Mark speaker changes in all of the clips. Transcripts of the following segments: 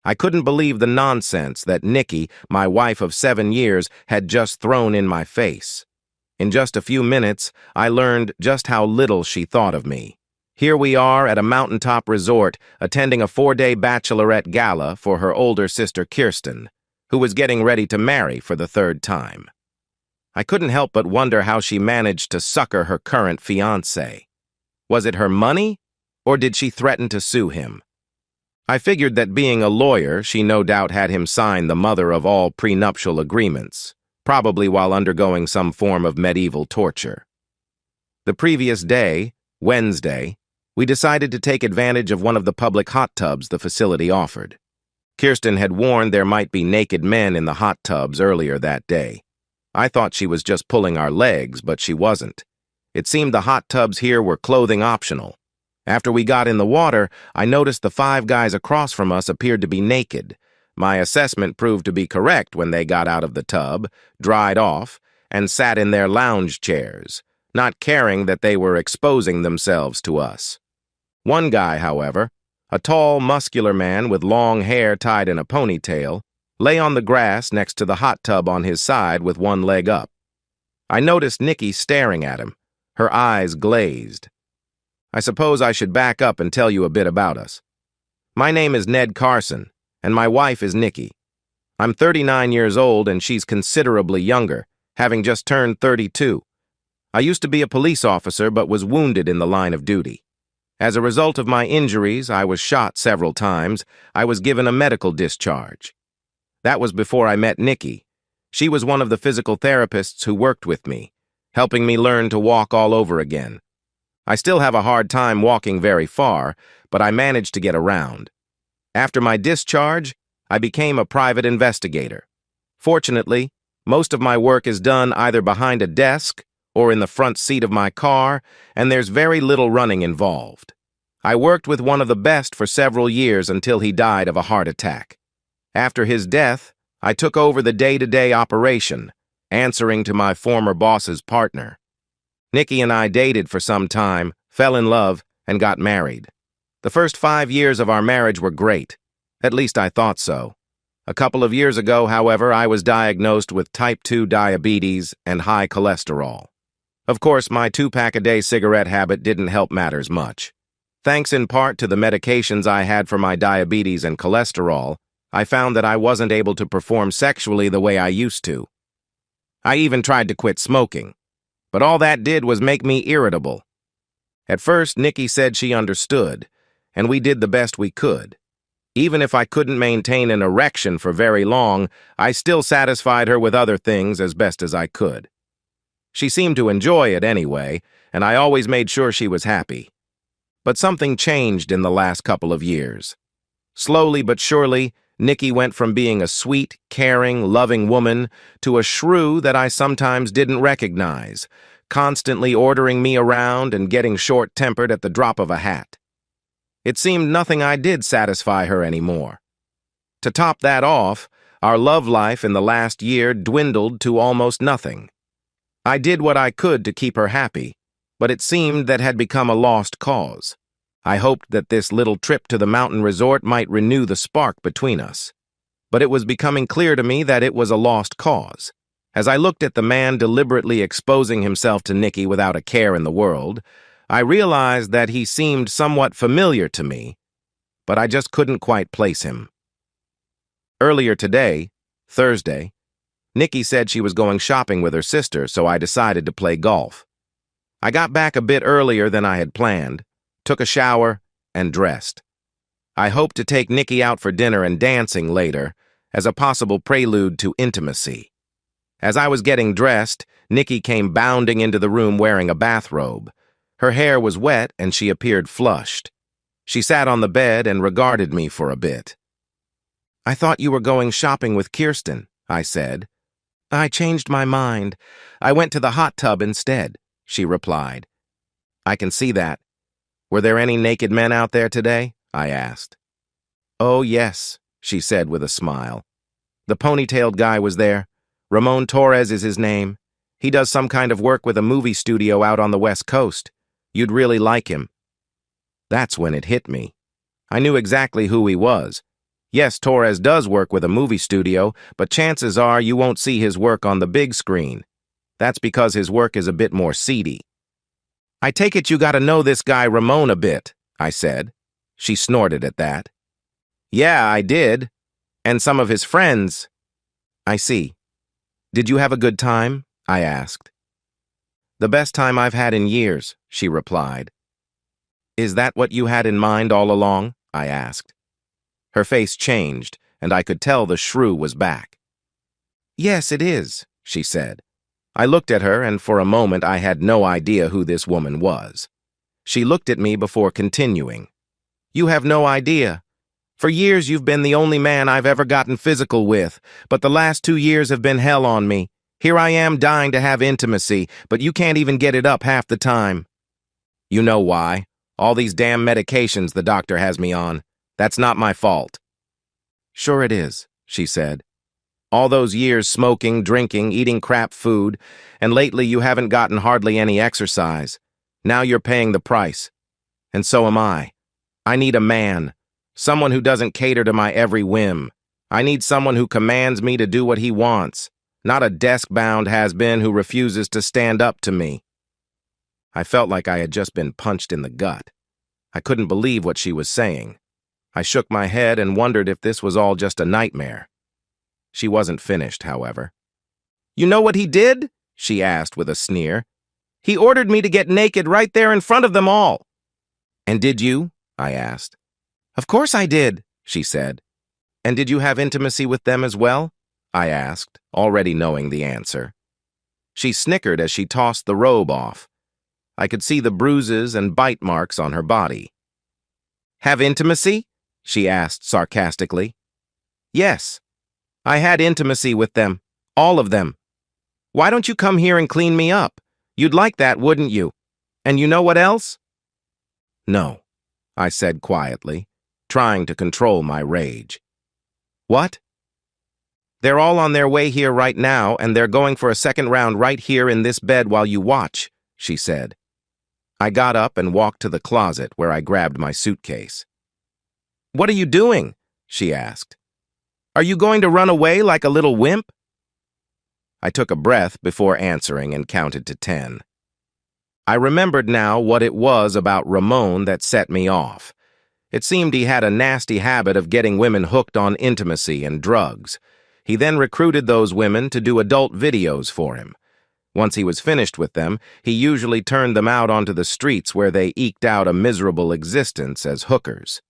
Speaker 1: I couldn't believe the nonsense that Nikki, my wife of 7 years, had just thrown in my face. In just a few minutes, I learned just how little she thought of me. Here we are at a mountaintop resort, attending a 4-day bachelorette gala for her older sister Kirsten, who was getting ready to marry for the 3rd time. I couldn't help but wonder how she managed to sucker her current fiancé. Was it her money, or did she threaten to sue him? I figured that being a lawyer, she no doubt had him sign the mother of all prenuptial agreements, probably while undergoing some form of medieval torture. The previous day, Wednesday, we decided to take advantage of one of the public hot tubs the facility offered. Kirsten had warned there might be naked men in the hot tubs earlier that day. I thought she was just pulling our legs, but she wasn't. It seemed the hot tubs here were clothing optional. After we got in the water, I noticed the 5 guys across from us appeared to be naked. My assessment proved to be correct when they got out of the tub, dried off, and sat in their lounge chairs, not caring that they were exposing themselves to us. One guy, however, a tall, muscular man with long hair tied in a ponytail, lay on the grass next to the hot tub on his side with one leg up. I noticed Nikki staring at him, her eyes glazed. I suppose I should back up and tell you a bit about us. My name is Ned Carson, and my wife is Nikki. I'm 39 years old and she's considerably younger, having just turned 32. I used to be a police officer but was wounded in the line of duty. As a result of my injuries, I was shot several times. I was given a medical discharge. That was before I met Nikki. She was one of the physical therapists who worked with me, helping me learn to walk all over again. I still have a hard time walking very far, but I managed to get around. After my discharge, I became a private investigator. Fortunately, most of my work is done either behind a desk or in the front seat of my car, and there's very little running involved. I worked with one of the best for several years until he died of a heart attack. After his death, I took over the day-to-day operation, answering to my former boss's partner. Nikki and I dated for some time, fell in love, and got married. The first 5 years of our marriage were great. At least I thought so. A couple of years ago, however, I was diagnosed with type 2 diabetes and high cholesterol. Of course, my 2-pack-a-day cigarette habit didn't help matters much. Thanks in part to the medications I had for my diabetes and cholesterol, I found that I wasn't able to perform sexually the way I used to. I even tried to quit smoking, but all that did was make me irritable. At first, Nikki said she understood, and we did the best we could. Even if I couldn't maintain an erection for very long, I still satisfied her with other things as best as I could. She seemed to enjoy it anyway, and I always made sure she was happy. But something changed in the last couple of years. Slowly but surely, Nikki went from being a sweet, caring, loving woman to a shrew that I sometimes didn't recognize, constantly ordering me around and getting short-tempered at the drop of a hat. It seemed nothing I did satisfy her anymore. To top that off, our love life in the last year dwindled to almost nothing. I did what I could to keep her happy, but it seemed that had become a lost cause. I hoped that this little trip to the mountain resort might renew the spark between us. But it was becoming clear to me that it was a lost cause. As I looked at the man deliberately exposing himself to Nikki without a care in the world, I realized that he seemed somewhat familiar to me, but I just couldn't quite place him. Earlier today, Thursday, Nikki said she was going shopping with her sister, so I decided to play golf. I got back a bit earlier than I had planned, took a shower, and dressed. I hoped to take Nikki out for dinner and dancing later, as a possible prelude to intimacy. As I was getting dressed, Nikki came bounding into the room wearing a bathrobe. Her hair was wet and she appeared flushed. She sat on the bed and regarded me for a bit. "I thought you were going shopping with Kirsten," I said. "I changed my mind. I went to the hot tub instead," she replied. "I can see that. Were there any naked men out there today?" I asked. "Oh, yes," she said with a smile. "The ponytailed guy was there. Ramon Torres is his name. He does some kind of work with a movie studio out on the West Coast. You'd really like him." That's when it hit me. I knew exactly who he was. Yes, Torres does work with a movie studio, but chances are you won't see his work on the big screen. That's because his work is a bit more seedy. I take it you gotta know this guy Ramon a bit, I said. She snorted at that. Yeah, I did. And some of his friends. I see. Did you have a good time? I asked. The best time I've had in years, she replied. Is that what you had in mind all along? I asked. Her face changed, and I could tell the shrew was back. Yes, it is, she said. I looked at her, and for a moment I had no idea who this woman was. She looked at me before continuing. You have no idea. For years you've been the only man I've ever gotten physical with, but the last 2 years have been hell on me. Here I am dying to have intimacy, but you can't even get it up half the time. You know why. All these damn medications the doctor has me on. That's not my fault. Sure it is, she said. All those years smoking, drinking, eating crap food, and lately you haven't gotten hardly any exercise. Now you're paying the price. And so am I. I need a man. Someone who doesn't cater to my every whim. I need someone who commands me to do what he wants, not a desk-bound has-been who refuses to stand up to me. I felt like I had just been punched in the gut. I couldn't believe what she was saying. I shook my head and wondered if this was all just a nightmare. She wasn't finished, however. You know what he did? She asked with a sneer. He ordered me to get naked right there in front of them all. And did you? I asked. Of course I did, she said. And did you have intimacy with them as well? I asked, already knowing the answer. She snickered as she tossed the robe off. I could see the bruises and bite marks on her body. Have intimacy? She asked sarcastically. Yes. I had intimacy with them, all of them. Why don't you come here and clean me up? You'd like that, wouldn't you? And you know what else? No, I said quietly, trying to control my rage. What? They're all on their way here right now, and they're going for a second round right here in this bed while you watch, she said. I got up and walked to the closet where I grabbed my suitcase. What are you doing? She asked. Are you going to run away like a little wimp? I took a breath before answering and counted to 10. I remembered now what it was about Ramon that set me off. It seemed he had a nasty habit of getting women hooked on intimacy and drugs. He then recruited those women to do adult videos for him. Once he was finished with them, he usually turned them out onto the streets where they eked out a miserable existence as hookers.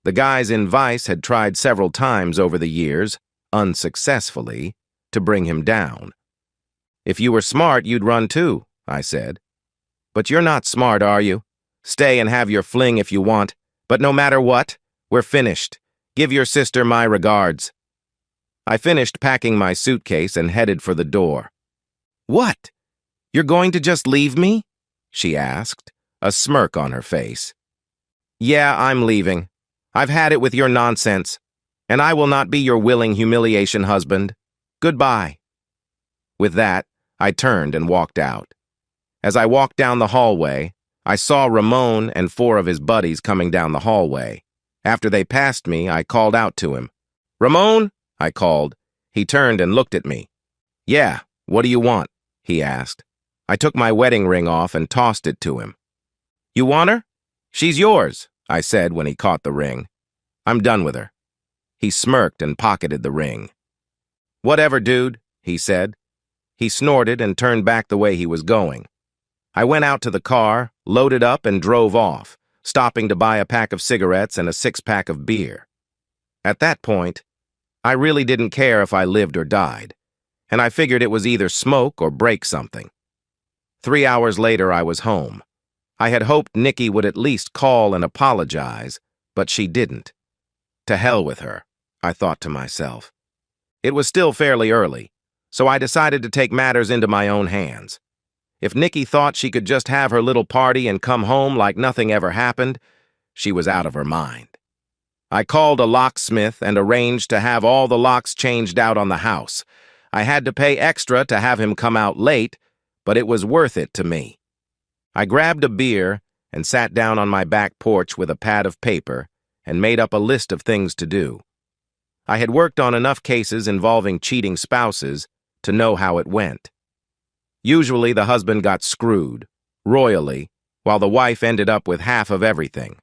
Speaker 1: The guys in Vice had tried several times over the years, unsuccessfully, to bring him down. If you were smart, you'd run too, I said. But you're not smart, are you? Stay and have your fling if you want. But no matter what, we're finished. Give your sister my regards. I finished packing my suitcase and headed for the door. What? You're going to just leave me? She asked, a smirk on her face. Yeah, I'm leaving. I've had it with your nonsense, and I will not be your willing humiliation husband. Goodbye. With that, I turned and walked out. As I walked down the hallway, I saw Ramon and 4 of his buddies coming down the hallway. After they passed me, I called out to him. Ramon, I called. He turned and looked at me. Yeah, what do you want? He asked. I took my wedding ring off and tossed it to him. You want her? She's yours, I said when he caught the ring. I'm done with her. He smirked and pocketed the ring. Whatever, dude, he said. He snorted and turned back the way he was going. I went out to the car, loaded up, and drove off, stopping to buy a pack of cigarettes and a 6-pack of beer. At that point, I really didn't care if I lived or died, and I figured it was either smoke or break something. 3 hours later, I was home. I had hoped Nikki would at least call and apologize, but she didn't. To hell with her, I thought to myself. It was still fairly early, so I decided to take matters into my own hands. If Nikki thought she could just have her little party and come home like nothing ever happened, she was out of her mind. I called a locksmith and arranged to have all the locks changed out on the house. I had to pay extra to have him come out late, but it was worth it to me. I grabbed a beer and sat down on my back porch with a pad of paper and made up a list of things to do. I had worked on enough cases involving cheating spouses to know how it went. Usually the husband got screwed, royally, while the wife ended up with half of everything.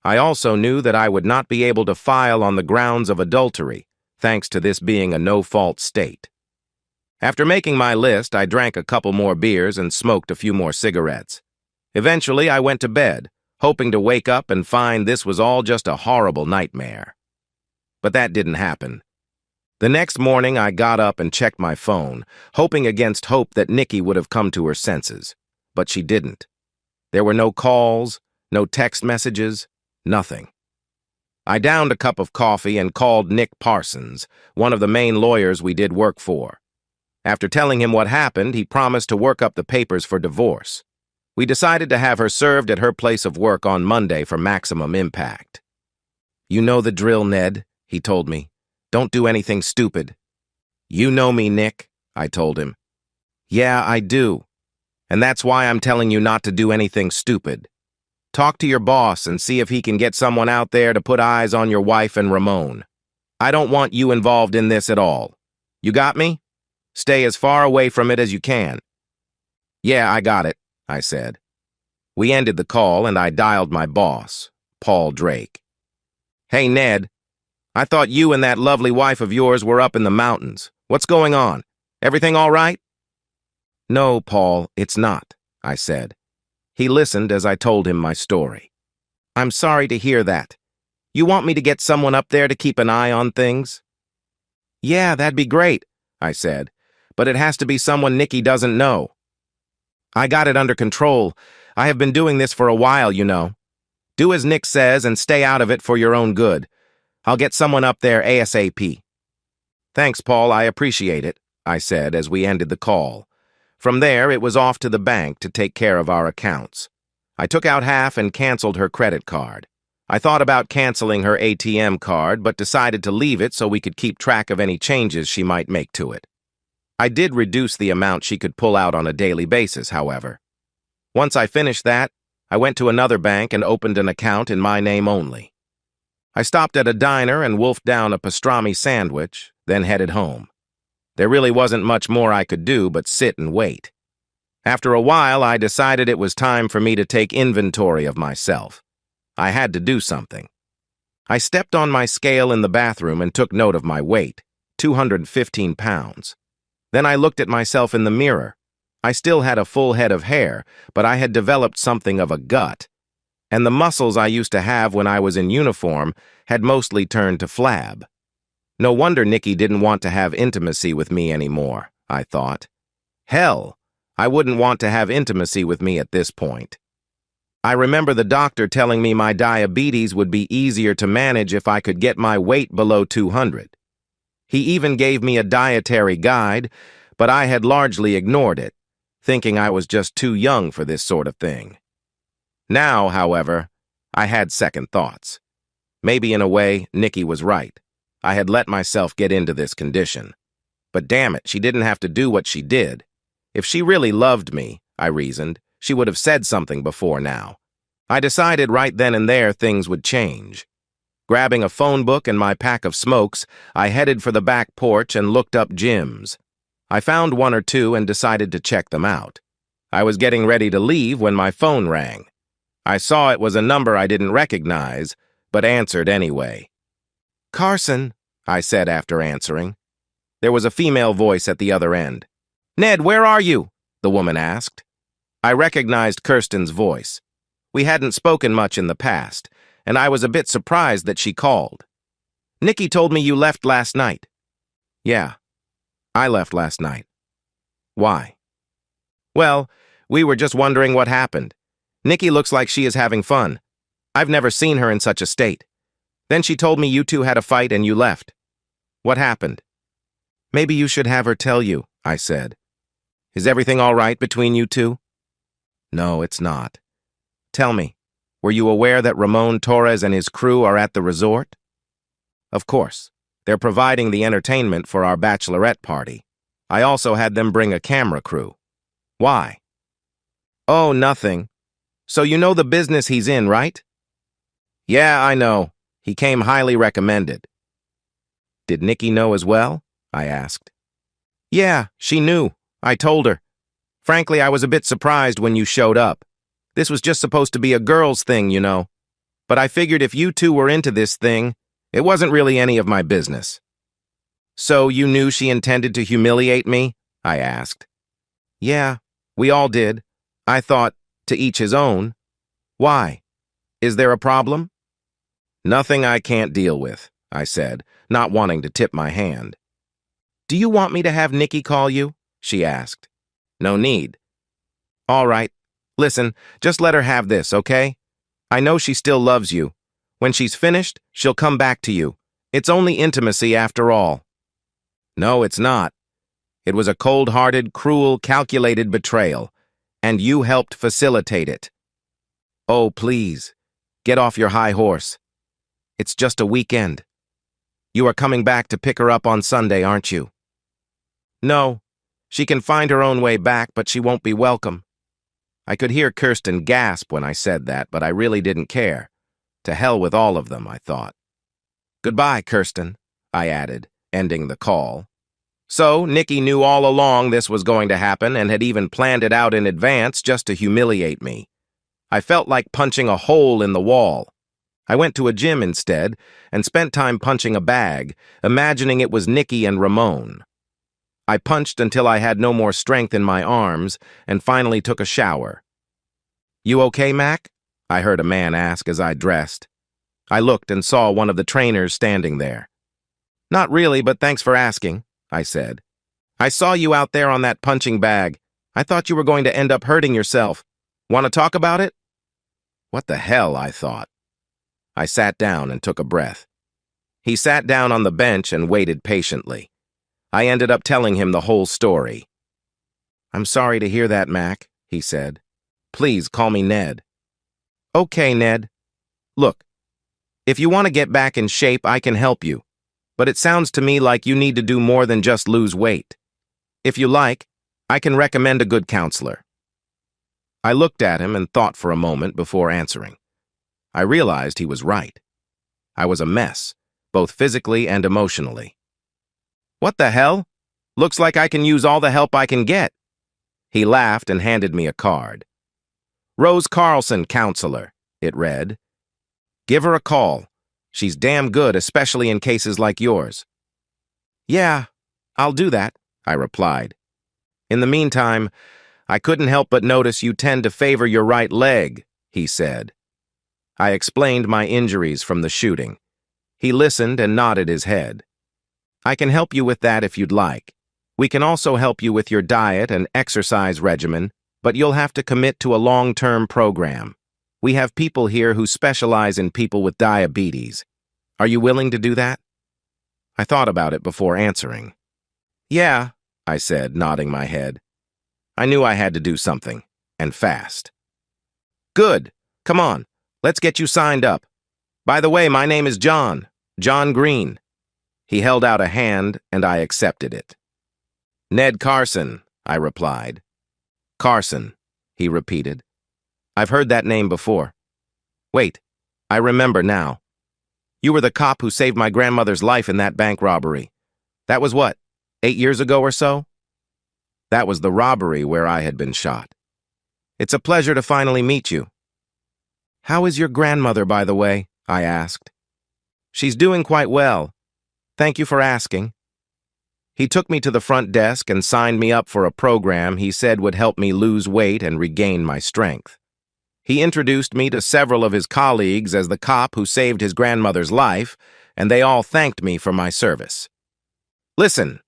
Speaker 1: I also knew that I would not be able to file on the grounds of adultery, thanks to this being a no-fault state. After making my list, I drank a couple more beers and smoked a few more cigarettes. Eventually, I went to bed, hoping to wake up and find this was all just a horrible nightmare. But that didn't happen. The next morning, I got up and checked my phone, hoping against hope that Nikki would have come to her senses. But she didn't. There were no calls, no text messages, nothing. I downed a cup of coffee and called Nick Parsons, one of the main lawyers we did work for. After telling him what happened, he promised to work up the papers for divorce. We decided to have her served at her place of work on Monday for maximum impact. "You know the drill, Ned," he told me. "Don't do anything stupid." "You know me, Nick," I told him. "Yeah, I do. And that's why I'm telling you not to do anything stupid. Talk to your boss and see if he can get someone out there to put eyes on your wife and Ramon. I don't want you involved in this at all. You got me? Stay as far away from it as you can." "Yeah, I got it," I said. We ended the call and I dialed my boss, Paul Drake. "Hey, Ned, I thought you and that lovely wife of yours were up in the mountains. What's going on? Everything all right?" "No, Paul, it's not," I said. He listened as I told him my story. "I'm sorry to hear that. You want me to get someone up there to keep an eye on things?" "Yeah, that'd be great," I said, "but it has to be someone Nikki doesn't know." "I got it under control. I have been doing this for a while, you know. Do as Nick says and stay out of it for your own good. I'll get someone up there ASAP." "Thanks, Paul, I appreciate it," I said as we ended the call. From there, it was off to the bank to take care of our accounts. I took out half and canceled her credit card. I thought about canceling her ATM card, but decided to leave it so we could keep track of any changes she might make to it. I did reduce the amount she could pull out on a daily basis, however. Once I finished that, I went to another bank and opened an account in my name only. I stopped at a diner and wolfed down a pastrami sandwich, then headed home. There really wasn't much more I could do but sit and wait. After a while, I decided it was time for me to take inventory of myself. I had to do something. I stepped on my scale in the bathroom and took note of my weight, 215 pounds. Then I looked at myself in the mirror. I still had a full head of hair, but I had developed something of a gut. And the muscles I used to have when I was in uniform had mostly turned to flab. No wonder Nikki didn't want to have intimacy with me anymore, I thought. Hell, I wouldn't want to have intimacy with me at this point. I remember the doctor telling me my diabetes would be easier to manage if I could get my weight below 200. He even gave me a dietary guide, but I had largely ignored it, thinking I was just too young for this sort of thing. Now, however, I had second thoughts. Maybe in a way, Nikki was right. I had let myself get into this condition. But damn it, she didn't have to do what she did. If she really loved me, I reasoned, she would have said something before now. I decided right then and there things would change. Grabbing a phone book and my pack of smokes, I headed for the back porch and looked up gyms. I found one or two and decided to check them out. I was getting ready to leave when my phone rang. I saw it was a number I didn't recognize, but answered anyway. "Carson," I said after answering. There was a female voice at the other end. "Ned, where are you?" the woman asked. I recognized Kirsten's voice. We hadn't spoken much in the past, and I was a bit surprised that she called. "Nikki told me you left last night." "Yeah, I left last night." "Why?" "Well, we were just wondering what happened. Nikki looks like she is having fun. I've never seen her in such a state. Then she told me you two had a fight and you left. What happened?" "Maybe you should have her tell you," I said. "Is everything all right between you two?" "No, it's not. Tell me, were you aware that Ramon Torres and his crew are at the resort?" "Of course. They're providing the entertainment for our bachelorette party. I also had them bring a camera crew." "Why?" "Oh, nothing. So you know the business he's in, right?" "Yeah, I know. He came highly recommended." Did Nikki know as well? I asked. Yeah, she knew. I told her. Frankly, I was a bit surprised when you showed up. This was just supposed to be a girls' thing, you know. But I figured if you two were into this thing, it wasn't really any of my business. So you knew she intended to humiliate me? I asked. Yeah, we all did. I thought, to each his own. Why? Is there a problem? Nothing I can't deal with, I said, not wanting to tip my hand. Do you want me to have Nikki call you? She asked. No need. All right. Listen, just let her have this, okay? I know she still loves you. When she's finished, she'll come back to you. It's only intimacy after all. No, it's not. It was a cold-hearted, cruel, calculated betrayal, and you helped facilitate it. Oh, please, get off your high horse. It's just a weekend. You are coming back to pick her up on Sunday, aren't you? No, she can find her own way back, but she won't be welcome. I could hear Kirsten gasp when I said that, but I really didn't care. To hell with all of them, I thought. Goodbye, Kirsten, I added, ending the call. So, Nikki knew all along this was going to happen and had even planned it out in advance just to humiliate me. I felt like punching a hole in the wall. I went to a gym instead and spent time punching a bag, imagining it was Nikki and Ramon. I punched until I had no more strength in my arms and finally took a shower. You okay, Mac? I heard a man ask as I dressed. I looked and saw one of the trainers standing there. Not really, but thanks for asking, I said. I saw you out there on that punching bag. I thought you were going to end up hurting yourself. Want to talk about it? What the hell, I thought. I sat down and took a breath. He sat down on the bench and waited patiently. I ended up telling him the whole story. I'm sorry to hear that, Mac, he said. Please call me Ned. Okay, Ned. Look, if you want to get back in shape, I can help you. But it sounds to me like you need to do more than just lose weight. If you like, I can recommend a good counselor. I looked at him and thought for a moment before answering. I realized he was right. I was a mess, both physically and emotionally. What the hell? Looks like I can use all the help I can get. He laughed and handed me a card. Rose Carlson, counselor, it read. Give her a call. She's damn good, especially in cases like yours. Yeah, I'll do that, I replied. In the meantime, I couldn't help but notice you tend to favor your right leg, he said. I explained my injuries from the shooting. He listened and nodded his head. I can help you with that if you'd like. We can also help you with your diet and exercise regimen, but you'll have to commit to a long-term program. We have people here who specialize in people with diabetes. Are you willing to do that? I thought about it before answering. Yeah, I said, nodding my head. I knew I had to do something, and fast. Good. Come on, let's get you signed up. By the way, my name is John Green. He held out a hand, and I accepted it. Ned Carson, I replied. Carson, he repeated. I've heard that name before. Wait, I remember now. You were the cop who saved my grandmother's life in that bank robbery. That was what, 8 years ago or so? That was the robbery where I had been shot. It's a pleasure to finally meet you. How is your grandmother, by the way? I asked. She's doing quite well. Thank you for asking. He took me to the front desk and signed me up for a program he said would help me lose weight and regain my strength. He introduced me to several of his colleagues as the cop who saved his grandmother's life, and they all thanked me for my service. Listen,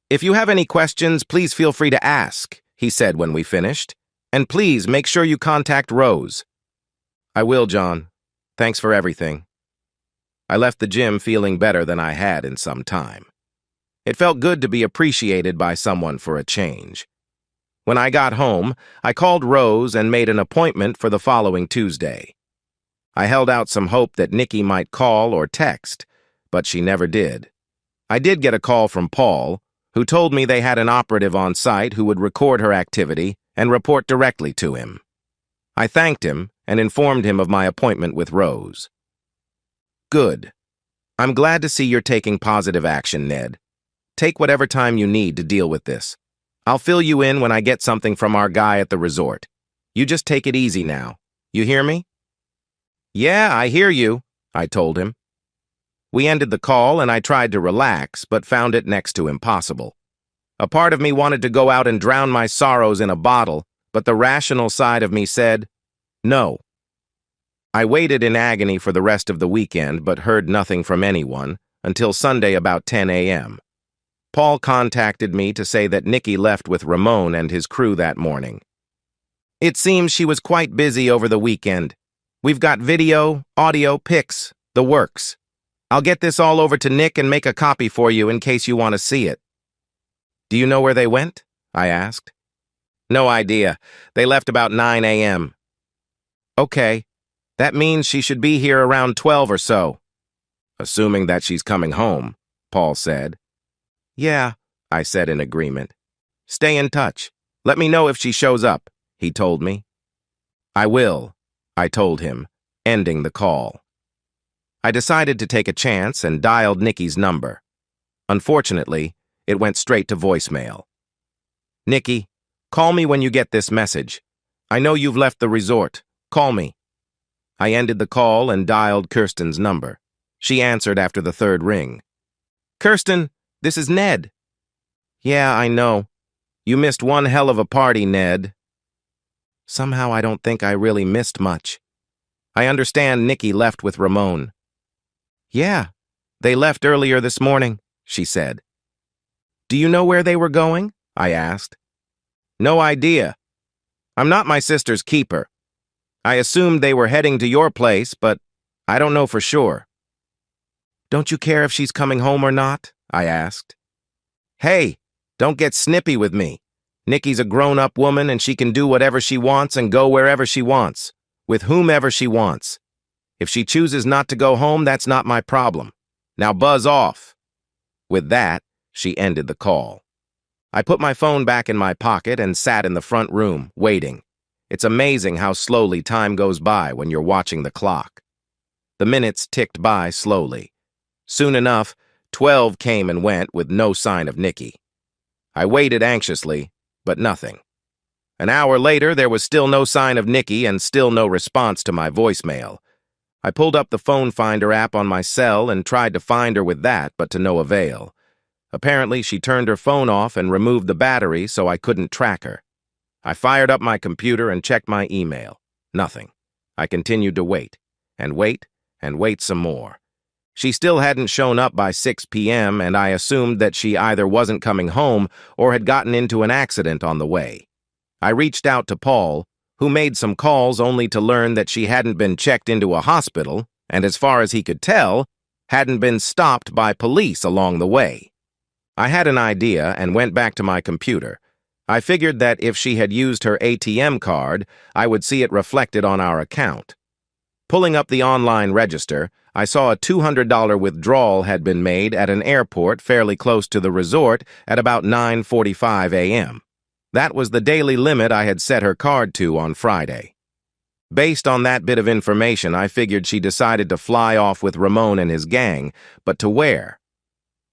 Speaker 1: if you have any questions, please feel free to ask, he said when we finished, and please make sure you contact Rose. I will, John. Thanks for everything. I left the gym feeling better than I had in some time. It felt good to be appreciated by someone for a change. When I got home, I called Rose and made an appointment for the following Tuesday. I held out some hope that Nikki might call or text, but she never did. I did get a call from Paul, who told me they had an operative on site who would record her activity and report directly to him. I thanked him and informed him of my appointment with Rose. Good. I'm glad to see you're taking positive action, Ned. Take whatever time you need to deal with this. I'll fill you in when I get something from our guy at the resort. You just take it easy now. You hear me? Yeah, I hear you, I told him. We ended the call and I tried to relax, but found it next to impossible. A part of me wanted to go out and drown my sorrows in a bottle, but the rational side of me said, no. I waited in agony for the rest of the weekend, but heard nothing from anyone until Sunday about 10 a.m. Paul contacted me to say that Nikki left with Ramon and his crew that morning. It seems she was quite busy over the weekend. We've got video, audio, pics, the works. I'll get this all over to Nick and make a copy for you in case you want to see it. Do you know where they went? I asked. No idea. They left about 9 a.m. Okay. That means she should be here around 12 or so. Assuming that she's coming home, Paul said. Yeah, I said in agreement. Stay in touch. Let me know if she shows up, he told me. I will, I told him, ending the call. I decided to take a chance and dialed Nikki's number. Unfortunately, it went straight to voicemail. Nikki, call me when you get this message. I know you've left the resort. Call me. I ended the call and dialed Kirsten's number. She answered after the third ring. Kirsten, this is Ned. Yeah, I know. You missed one hell of a party, Ned. Somehow I don't think I really missed much. I understand Nikki left with Ramon. Yeah, they left earlier this morning, she said. Do you know where they were going? I asked. No idea. I'm not my sister's keeper. I assumed they were heading to your place, but I don't know for sure. Don't you care if she's coming home or not? I asked. Hey, don't get snippy with me. Nikki's a grown-up woman and she can do whatever she wants and go wherever she wants, with whomever she wants. If she chooses not to go home, that's not my problem. Now buzz off. With that, she ended the call. I put my phone back in my pocket and sat in the front room, waiting. It's amazing how slowly time goes by when you're watching the clock. The minutes ticked by slowly. Soon enough, 12 came and went with no sign of Nikki. I waited anxiously, but nothing. An hour later, there was still no sign of Nikki and still no response to my voicemail. I pulled up the phone finder app on my cell and tried to find her with that, but to no avail. Apparently, she turned her phone off and removed the battery so I couldn't track her. I fired up my computer and checked my email. Nothing. I continued to wait, and wait, and wait some more. She still hadn't shown up by 6 p.m., and I assumed that she either wasn't coming home or had gotten into an accident on the way. I reached out to Paul, who made some calls only to learn that she hadn't been checked into a hospital and, as far as he could tell, hadn't been stopped by police along the way. I had an idea and went back to my computer. I figured that if she had used her ATM card, I would see it reflected on our account. Pulling up the online register, I saw a $200 withdrawal had been made at an airport fairly close to the resort at about 9:45 a.m. That was the daily limit I had set her card to on Friday. Based on that bit of information, I figured she decided to fly off with Ramon and his gang, but to where?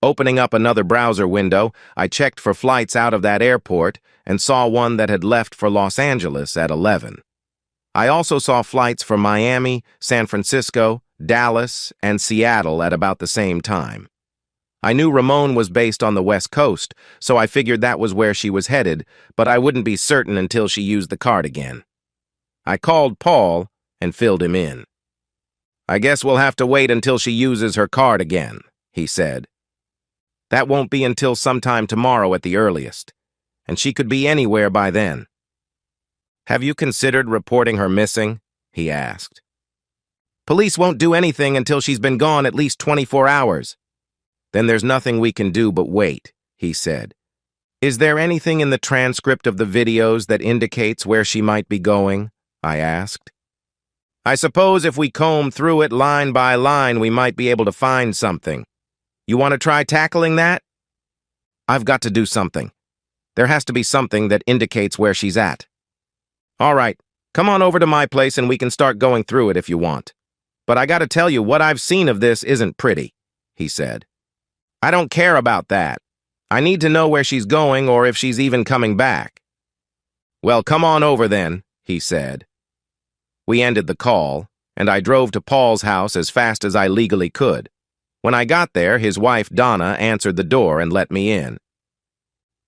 Speaker 1: Opening up another browser window, I checked for flights out of that airport and saw one that had left for Los Angeles at 11. I also saw flights for Miami, San Francisco, Dallas, and Seattle at about the same time. I knew Ramon was based on the West Coast, so I figured that was where she was headed, but I wouldn't be certain until she used the card again. I called Paul and filled him in. I guess we'll have to wait until she uses her card again, he said. That won't be until sometime tomorrow at the earliest, and she could be anywhere by then. Have you considered reporting her missing? He asked. Police won't do anything until she's been gone at least 24 hours. Then there's nothing we can do but wait, he said. Is there anything in the transcript of the videos that indicates where she might be going? I asked. I suppose if we comb through it line by line, we might be able to find something. You want to try tackling that? I've got to do something. There has to be something that indicates where she's at. All right, come on over to my place and we can start going through it if you want. But I gotta tell you, what I've seen of this isn't pretty. he said. I don't care about that. I need to know where she's going or if she's even coming back. Well, come on over then, he said. We ended the call, and I drove to Paul's house as fast as I legally could. When I got there, his wife, Donna, answered the door and let me in.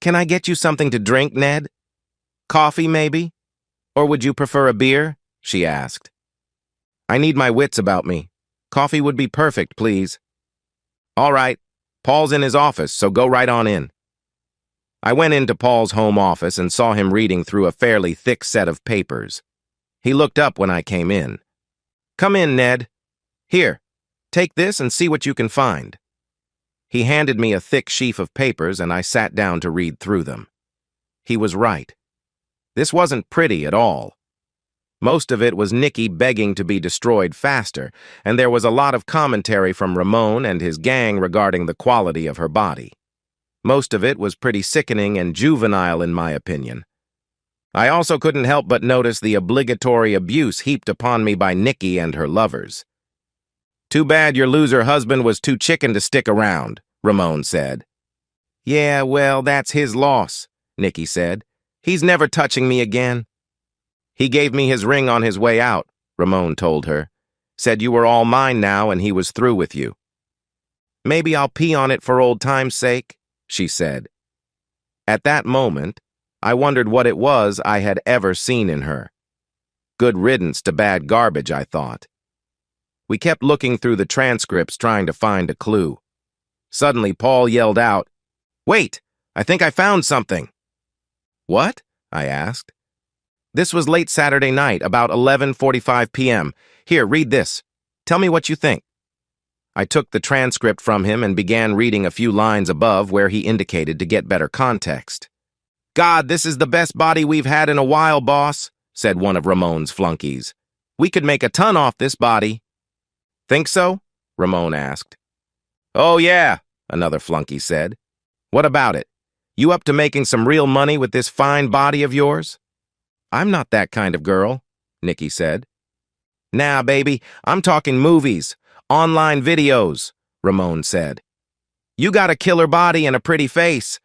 Speaker 1: Can I get you something to drink, Ned? Coffee, maybe? Or would you prefer a beer? She asked. I need my wits about me. Coffee would be perfect, please. All right. Paul's in his office, so go right on in. I went into Paul's home office and saw him reading through a fairly thick set of papers. He looked up when I came in. Come in, Ned. Here, take this and see what you can find. He handed me a thick sheaf of papers and I sat down to read through them. He was right. This wasn't pretty at all. Most of it was Nikki begging to be destroyed faster, and there was a lot of commentary from Ramon and his gang regarding the quality of her body. Most of it was pretty sickening and juvenile in my opinion. I also couldn't help but notice the obligatory abuse heaped upon me by Nikki and her lovers. Too bad your loser husband was too chicken to stick around, Ramon said. Yeah, well, that's his loss, Nikki said. He's never touching me again. He gave me his ring on his way out, Ramon told her. Said you were all mine now and he was through with you. Maybe I'll pee on it for old time's sake, she said. At that moment, I wondered what it was I had ever seen in her. Good riddance to bad garbage, I thought. We kept looking through the transcripts trying to find a clue. Suddenly, Paul yelled out, Wait, I think I found something. What? I asked. This was late Saturday night, about 11:45 p.m. Here, read this. Tell me what you think. I took the transcript from him and began reading a few lines above where he indicated to get better context. God, this is the best body we've had in a while, boss, said one of Ramon's flunkies. We could make a ton off this body. Think so? Ramon asked. Oh, yeah, another flunky said. What about it? You up to making some real money with this fine body of yours? I'm not that kind of girl, Nikki said. Nah, baby, I'm talking movies, online videos, Ramon said. You got a killer body and a pretty face.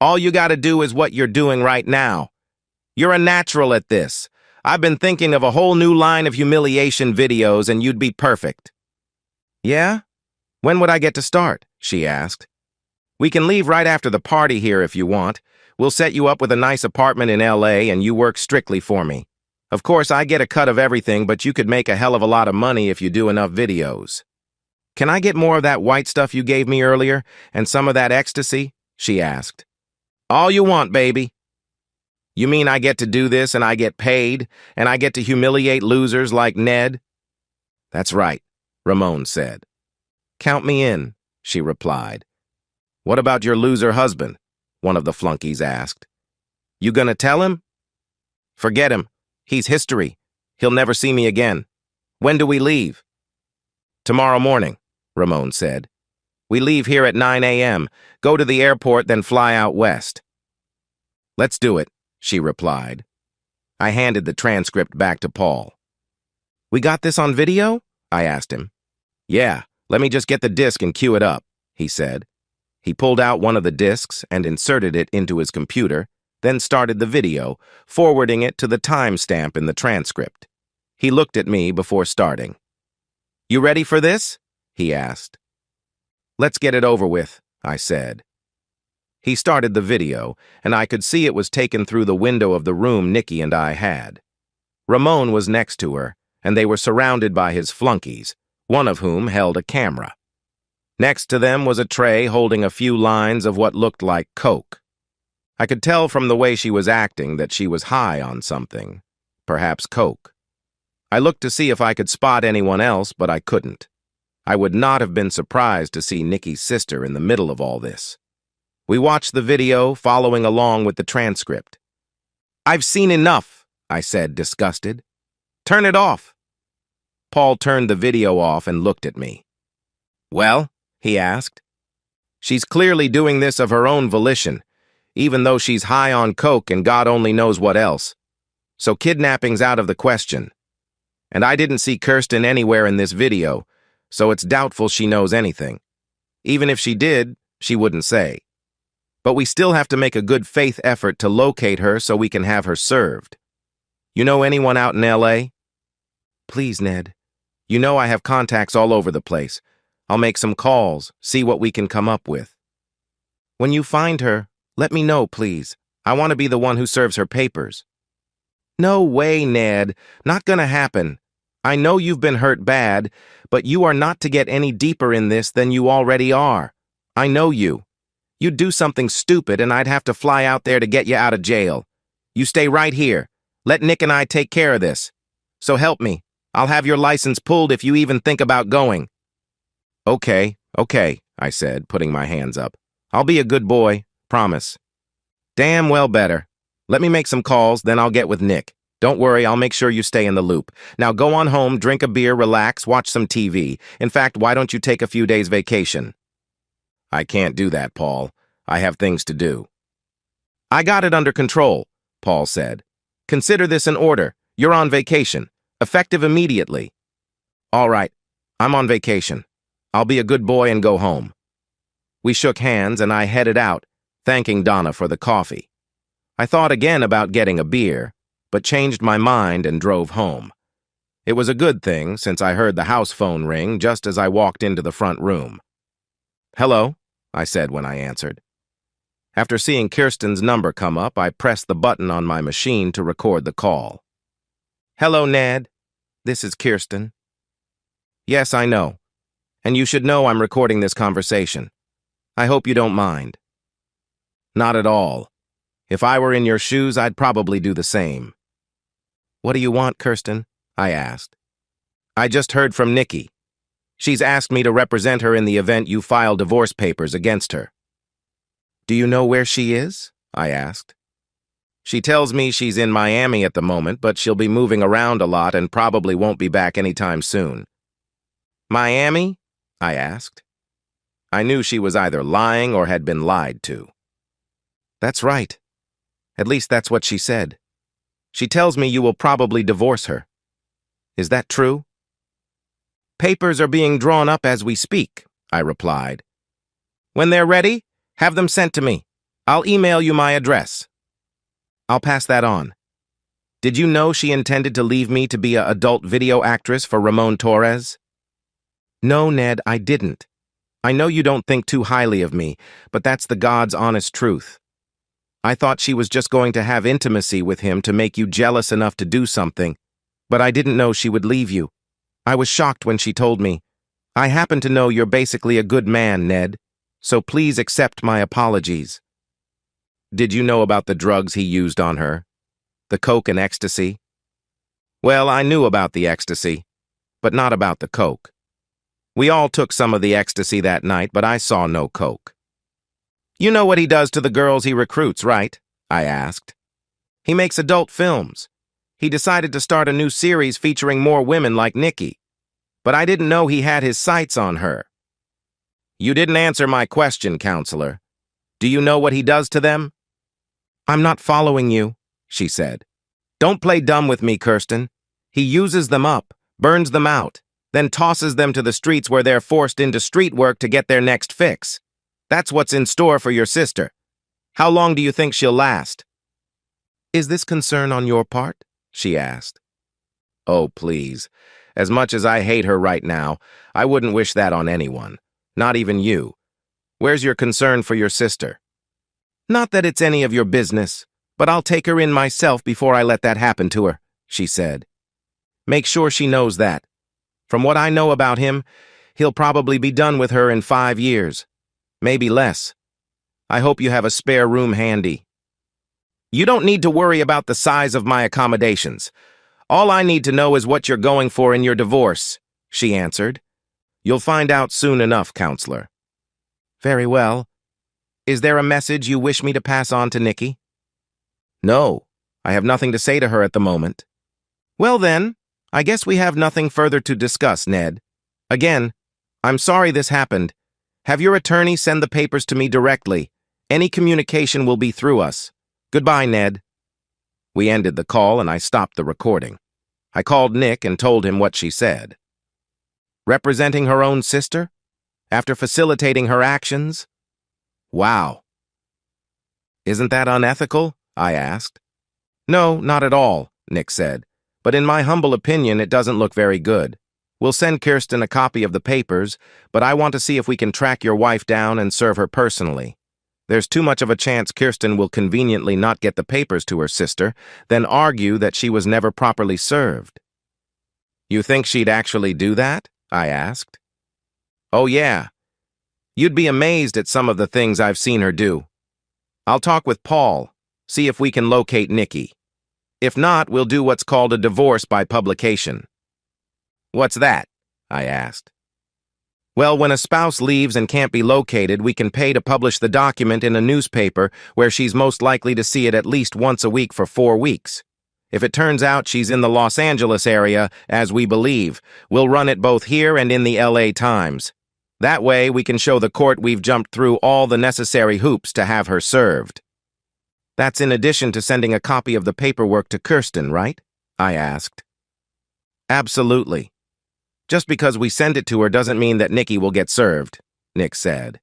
Speaker 1: All you gotta do is what you're doing right now. You're a natural at this. I've been thinking of a whole new line of humiliation videos and you'd be perfect. Yeah? When would I get to start? She asked. We can leave right after the party here if you want. We'll set you up with a nice apartment in LA and you work strictly for me. Of course, I get a cut of everything, but you could make a hell of a lot of money if you do enough videos. Can I get more of that white stuff you gave me earlier and some of that ecstasy? She asked. All you want, baby. You mean I get to do this and I get paid and I get to humiliate losers like Ned? That's right, Ramon said. Count me in, she replied. What about your loser husband? One of the flunkies asked. You gonna tell him? Forget him. He's history. He'll never see me again. When do we leave? Tomorrow morning, Ramon said. We leave here at 9 a.m., go to the airport, then fly out west. Let's do it, she replied. I handed the transcript back to Paul. We got this on video? I asked him. Yeah, let me just get the disc and cue it up, he said. He pulled out one of the discs and inserted it into his computer, then started the video, forwarding it to the timestamp in the transcript. He looked at me before starting. You ready for this? He asked. Let's get it over with, I said. He started the video, and I could see it was taken through the window of the room Nikki and I had. Ramon was next to her, and they were surrounded by his flunkies, one of whom held a camera. Next to them was a tray holding a few lines of what looked like coke. I could tell from the way she was acting that she was high on something, perhaps coke. I looked to see if I could spot anyone else, but I couldn't. I would not have been surprised to see Nikki's sister in the middle of all this. We watched the video, following along with the transcript. I've seen enough, I said, disgusted. Turn it off. Paul turned the video off and looked at me. Well? He asked. She's clearly doing this of her own volition, even though she's high on coke and God only knows what else. So kidnapping's out of the question. And I didn't see Kirsten anywhere in this video, so it's doubtful she knows anything. Even if she did, she wouldn't say. But we still have to make a good faith effort to locate her so we can have her served. You know anyone out in L.A.? Please, Ned. You know I have contacts all over the place. I'll make some calls, see what we can come up with. When you find her, let me know, please. I want to be the one who serves her papers. No way, Ned. Not gonna happen. I know you've been hurt bad, but you are not to get any deeper in this than you already are. I know you. You'd do something stupid and I'd have to fly out there to get you out of jail. You stay right here. Let Nick and I take care of this. So help me. I'll have your license pulled if you even think about going. Okay, I said, putting my hands up. I'll be a good boy, promise. Damn well better. Let me make some calls, then I'll get with Nick. Don't worry, I'll make sure you stay in the loop. Now go on home, drink a beer, relax, watch some TV. In fact, why don't you take a few days vacation? I can't do that, Paul. I have things to do. I got it under control, Paul said. Consider this an order. You're on vacation. Effective immediately. All right, I'm on vacation. I'll be a good boy and go home. We shook hands and I headed out, thanking Donna for the coffee. I thought again about getting a beer, but changed my mind and drove home. It was a good thing since I heard the house phone ring just as I walked into the front room. Hello, I said when I answered. After seeing Kirsten's number come up, I pressed the button on my machine to record the call. Hello, Ned. This is Kirsten. Yes, I know. And you should know I'm recording this conversation. I hope you don't mind. Not at all. If I were in your shoes, I'd probably do the same. What do you want, Kirsten? I asked. I just heard from Nikki. She's asked me to represent her in the event you file divorce papers against her. Do you know where she is? I asked. She tells me she's in Miami at the moment, but she'll be moving around a lot and probably won't be back anytime soon. Miami? I asked. I knew she was either lying or had been lied to. That's right. At least that's what she said. She tells me you will probably divorce her. Is that true? Papers are being drawn up as we speak, I replied. When they're ready, have them sent to me. I'll email you my address. I'll pass that on. Did you know she intended to leave me to be an adult video actress for Ramon Torres? No, Ned, I didn't. I know you don't think too highly of me, but that's the God's honest truth. I thought she was just going to have intimacy with him to make you jealous enough to do something, but I didn't know she would leave you. I was shocked when she told me. I happen to know you're basically a good man, Ned, so please accept my apologies. Did you know about the drugs he used on her? The coke and ecstasy? Well, I knew about the ecstasy, but not about the coke. We all took some of the ecstasy that night, but I saw no coke. You know what he does to the girls he recruits, right? I asked. He makes adult films. He decided to start a new series featuring more women like Nikki. But I didn't know he had his sights on her. You didn't answer my question, counselor. Do you know what he does to them? I'm not following you, she said. Don't play dumb with me, Kirsten. He uses them up, burns them out, then tosses them to the streets where they're forced into street work to get their next fix. That's what's in store for your sister. How long do you think she'll last? Is this concern on your part? She asked. Oh, please. As much as I hate her right now, I wouldn't wish that on anyone. Not even you. Where's your concern for your sister? Not that it's any of your business, but I'll take her in myself before I let that happen to her, she said. Make sure she knows that. From what I know about him, he'll probably be done with her in 5 years. Maybe less. I hope you have a spare room handy. You don't need to worry about the size of my accommodations. All I need to know is what you're going for in your divorce, she answered. You'll find out soon enough, counselor. Very well. Is there a message you wish me to pass on to Nikki? No, I have nothing to say to her at the moment. Well then, I guess we have nothing further to discuss, Ned. Again, I'm sorry this happened. Have your attorney send the papers to me directly. Any communication will be through us. Goodbye, Ned. We ended the call and I stopped the recording. I called Nick and told him what she said. Representing her own sister? after facilitating her actions? Wow. Isn't that unethical? I asked. No, not at all, Nick said. But in my humble opinion, it doesn't look very good. We'll send Kirsten a copy of the papers, but I want to see if we can track your wife down and serve her personally. There's too much of a chance Kirsten will conveniently not get the papers to her sister, then argue that she was never properly served. You think she'd actually do that? I asked. Oh yeah. You'd be amazed at some of the things I've seen her do. I'll talk with Paul, see if we can locate Nikki. If not, we'll do what's called a divorce by publication. What's that? I asked. Well, when a spouse leaves and can't be located, we can pay to publish the document in a newspaper where she's most likely to see it at least once a week for 4 weeks. If it turns out she's in the Los Angeles area, as we believe, we'll run it both here and in the LA Times. That way, we can show the court we've jumped through all the necessary hoops to have her served. That's in addition to sending a copy of the paperwork to Kirsten, right? I asked. Absolutely. Just because we send it to her doesn't mean that Nikki will get served, Nick said.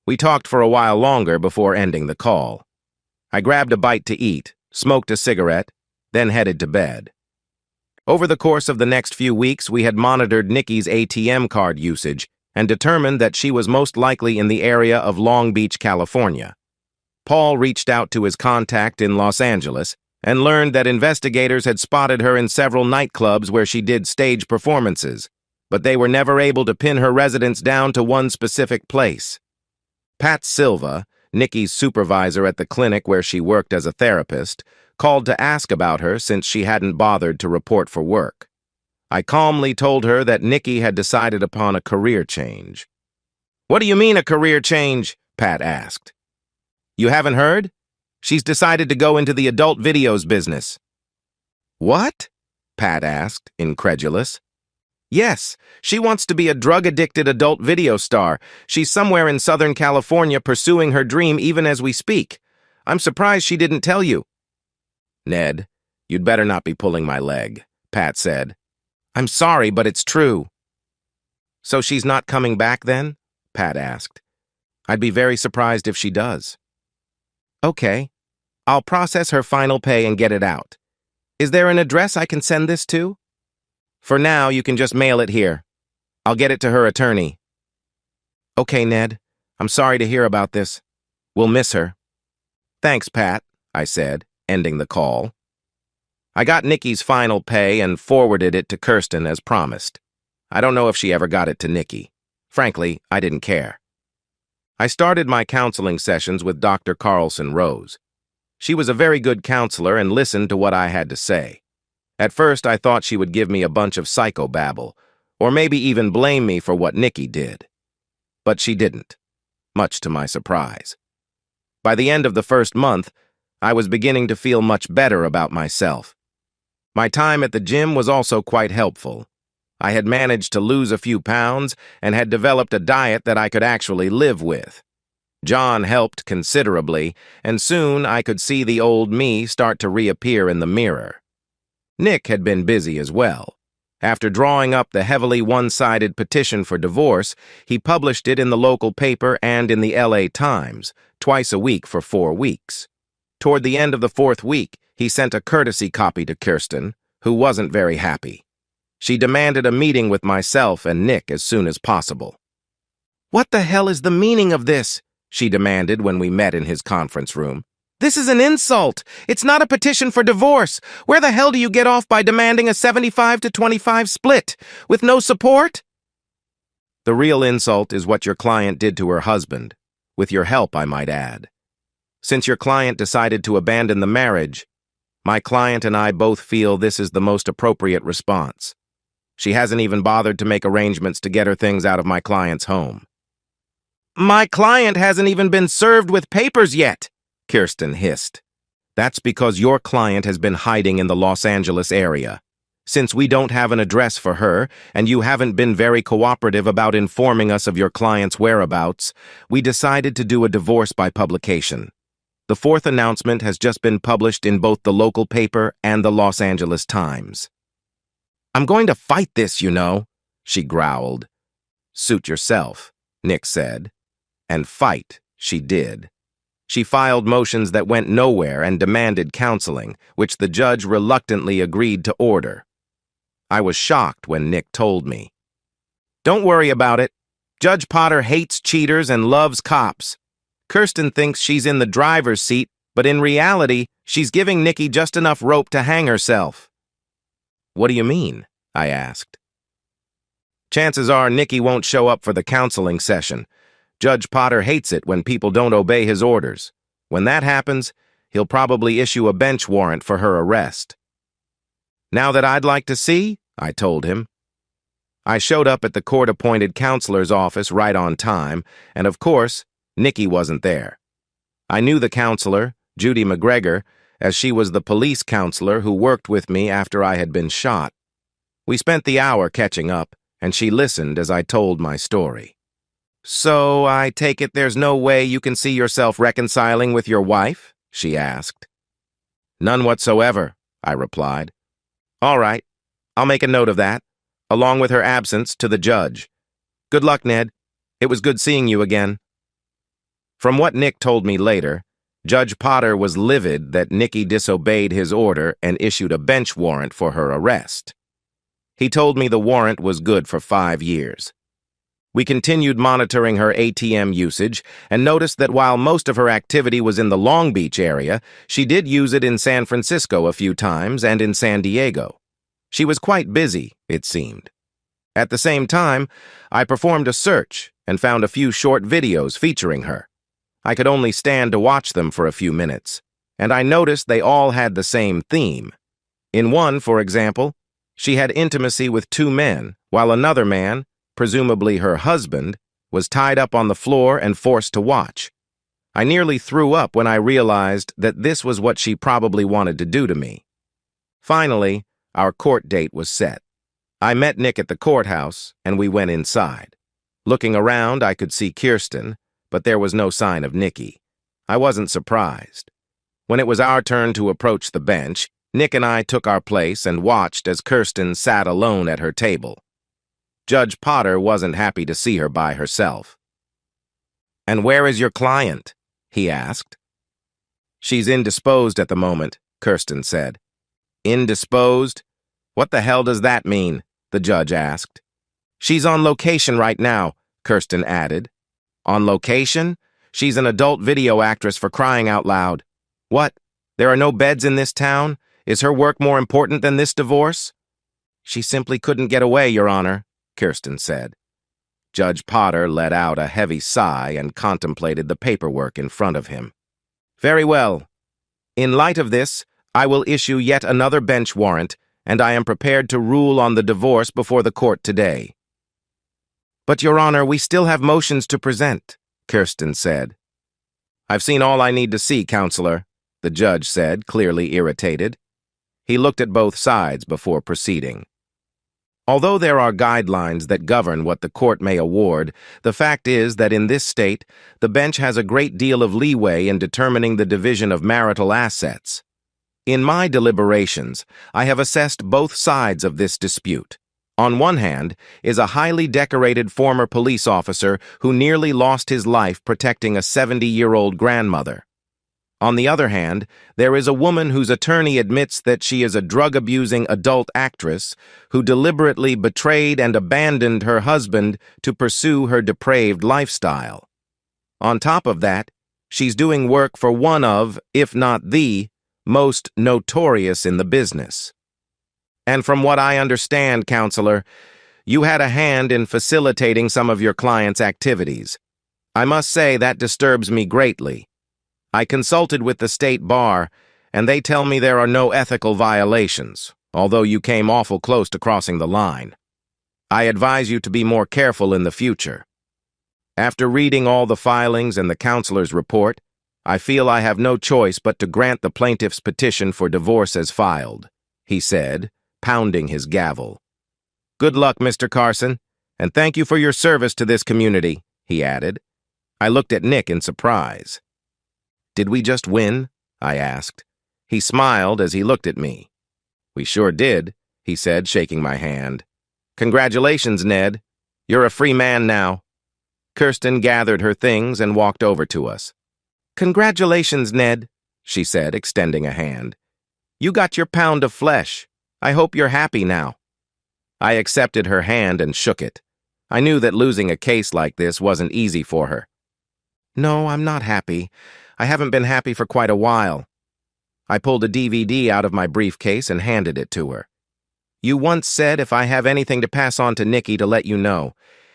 Speaker 1: We talked for a while longer before ending the call. I grabbed a bite to eat, smoked a cigarette, then headed to bed. Over the course of the next few weeks, we had monitored Nikki's ATM card usage and determined that she was most likely in the area of Long Beach, California. Paul reached out to his contact in Los Angeles and learned that investigators had spotted her in several nightclubs where she did stage performances, but they were never able to pin her residence down to one specific place. Pat Silva, Nikki's supervisor at the clinic where she worked as a therapist, called to ask about her since she hadn't bothered to report for work. I calmly told her that Nikki had decided upon a career change. What do you mean a career change? Pat asked. You haven't heard? She's decided to go into the adult videos business. What? Pat asked, incredulous. Yes, she wants to be a drug-addicted adult video star. She's somewhere in Southern California pursuing her dream even as we speak. I'm surprised she didn't tell you. Ned, you'd better not be pulling my leg, Pat said. I'm sorry, but it's true. So she's not coming back then? Pat asked. I'd be very surprised if she does. Okay. I'll process her final pay and get it out. Is there an address I can send this to? For now, you can just mail it here. I'll get it to her attorney. Okay, Ned. I'm sorry to hear about this. We'll miss her. Thanks, Pat, I said, ending the call. I got Nikki's final pay and forwarded it to Kirsten as promised. I don't know if she ever got it to Nikki. Frankly, I didn't care. I started my counseling sessions with Dr. Carlson Rose. She was a very good counselor and listened to what I had to say. At first, I thought she would give me a bunch of psychobabble, or maybe even blame me for what Nikki did. But she didn't, much to my surprise. By the end of the first month, I was beginning to feel much better about myself. My time at the gym was also quite helpful. I had managed to lose a few pounds and had developed a diet that I could actually live with. John helped considerably, and soon I could see the old me start to reappear in the mirror. Nick had been busy as well. After drawing up the heavily one-sided petition for divorce, he published it in the local paper and in the LA Times, twice a week for 4 weeks. Toward the end of the 4th week, he sent a courtesy copy to Kirsten, who wasn't very happy. She demanded a meeting with myself and Nick as soon as possible. What the hell is the meaning of this? She demanded when we met in his conference room. This is an insult. It's not a petition for divorce. Where the hell do you get off by demanding a 75-25 split, with no support? The real insult is what your client did to her husband, with your help, I might add. Since your client decided to abandon the marriage, my client and I both feel this is the most appropriate response. She hasn't even bothered to make arrangements to get her things out of my client's home. My client hasn't even been served with papers yet, Kirsten hissed. That's because your client has been hiding in the Los Angeles area. Since we don't have an address for her, and you haven't been very cooperative about informing us of your client's whereabouts, we decided to do a divorce by publication. The 4th announcement has just been published in both the local paper and the Los Angeles Times. I'm going to fight this, you know, she growled. Suit yourself, Nick said. And fight, she did. She filed motions that went nowhere and demanded counseling, which the judge reluctantly agreed to order. I was shocked when Nick told me. Don't worry about it. Judge Potter hates cheaters and loves cops. Kirsten thinks she's in the driver's seat, but in reality, she's giving Nikki just enough rope to hang herself. What do you mean? I asked. Chances are Nikki won't show up for the counseling session. Judge Potter hates it when people don't obey his orders. When that happens, he'll probably issue a bench warrant for her arrest. Now that I'd like to see, I told him. I showed up at the court-appointed counselor's office right on time, and of course, Nikki wasn't there. I knew the counselor, Judy McGregor, as she was the police counselor who worked with me after I had been shot. We spent the hour catching up, and she listened as I told my story. So, I take it there's no way you can see yourself reconciling with your wife? She asked. None whatsoever, I replied. All right, I'll make a note of that, along with her absence, to the judge. Good luck, Ned. It was good seeing you again. From what Nick told me later, Judge Potter was livid that Nikki disobeyed his order and issued a bench warrant for her arrest. He told me the warrant was good for 5 years. We continued monitoring her ATM usage and noticed that while most of her activity was in the Long Beach area, she did use it in San Francisco a few times and in San Diego. She was quite busy, it seemed. At the same time, I performed a search and found a few short videos featuring her. I could only stand to watch them for a few minutes, and I noticed they all had the same theme. In one, for example, she had intimacy with 2 men, while another man, presumably her husband, was tied up on the floor and forced to watch. I nearly threw up when I realized that this was what she probably wanted to do to me. Finally, our court date was set. I met Nick at the courthouse, and we went inside. Looking around, I could see Kirsten, but there was no sign of Nikki. I wasn't surprised. When it was our turn to approach the bench, Nick and I took our place and watched as Kirsten sat alone at her table. Judge Potter wasn't happy to see her by herself. "And where is your client?" he asked. "She's indisposed at the moment," Kirsten said. "Indisposed? What the hell does that mean?" the judge asked. "She's on location right now," Kirsten added. "On location? She's an adult video actress, for crying out loud. What? There are no beds in this town? Is her work more important than this divorce?" "She simply couldn't get away, Your Honor," Kirsten said. Judge Potter let out a heavy sigh and contemplated the paperwork in front of him. "Very well. In light of this, I will issue yet another bench warrant, and I am prepared to rule on the divorce before the court today." "But, Your Honor, we still have motions to present," Kirsten said. "I've seen all I need to see, Counselor," the judge said, clearly irritated. He looked at both sides before proceeding. Although there are guidelines that govern what the court may award, the fact is that in this state, the bench has a great deal of leeway in determining the division of marital assets. In my deliberations, I have assessed both sides of this dispute. On one hand is a highly decorated former police officer who nearly lost his life protecting a 70-year-old grandmother. On the other hand, there is a woman whose attorney admits that she is a drug-abusing adult actress who deliberately betrayed and abandoned her husband to pursue her depraved lifestyle. On top of that, she's doing work for one of, if not the, most notorious in the business. And from what I understand, Counselor, you had a hand in facilitating some of your client's activities. I must say that disturbs me greatly. I consulted with the state bar, and they tell me there are no ethical violations, although you came awful close to crossing the line. I advise you to be more careful in the future. After reading all the filings and the counselor's report, I feel I have no choice but to grant the plaintiff's petition for divorce as filed," he said, pounding his gavel. "Good luck, Mr. Carson, and thank you for your service to this community," he added. I looked at Nick in surprise. "Did we just win?" I asked. He smiled as he looked at me. "We sure did," he said, shaking my hand. "Congratulations, Ned. You're a free man now." Kirsten gathered her things and walked over to us. "Congratulations, Ned," she said, extending a hand. "You got your pound of flesh. I hope you're happy now." I accepted her hand and shook it. I knew that losing a case like this wasn't easy for her. "No, I'm not happy. I haven't been happy for quite a while." I pulled a DVD out of my briefcase and handed it to her. "You once said if I have anything to pass on to Nikki to let you know.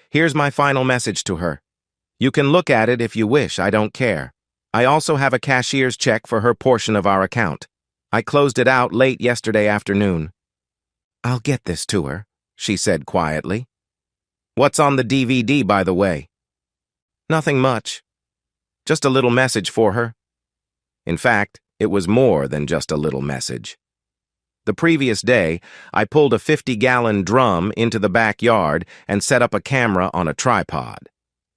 Speaker 1: Here's my final message to her. You can look at it if you wish, I don't care. I also have a cashier's check for her portion of our account. I closed it out late yesterday afternoon." "I'll get this to her," she said quietly. "What's on the DVD, by the way?" "Nothing much. Just a little message for her." In fact, it was more than just a little message. The previous day, I pulled a 50-gallon drum into the backyard and set up a camera on a tripod.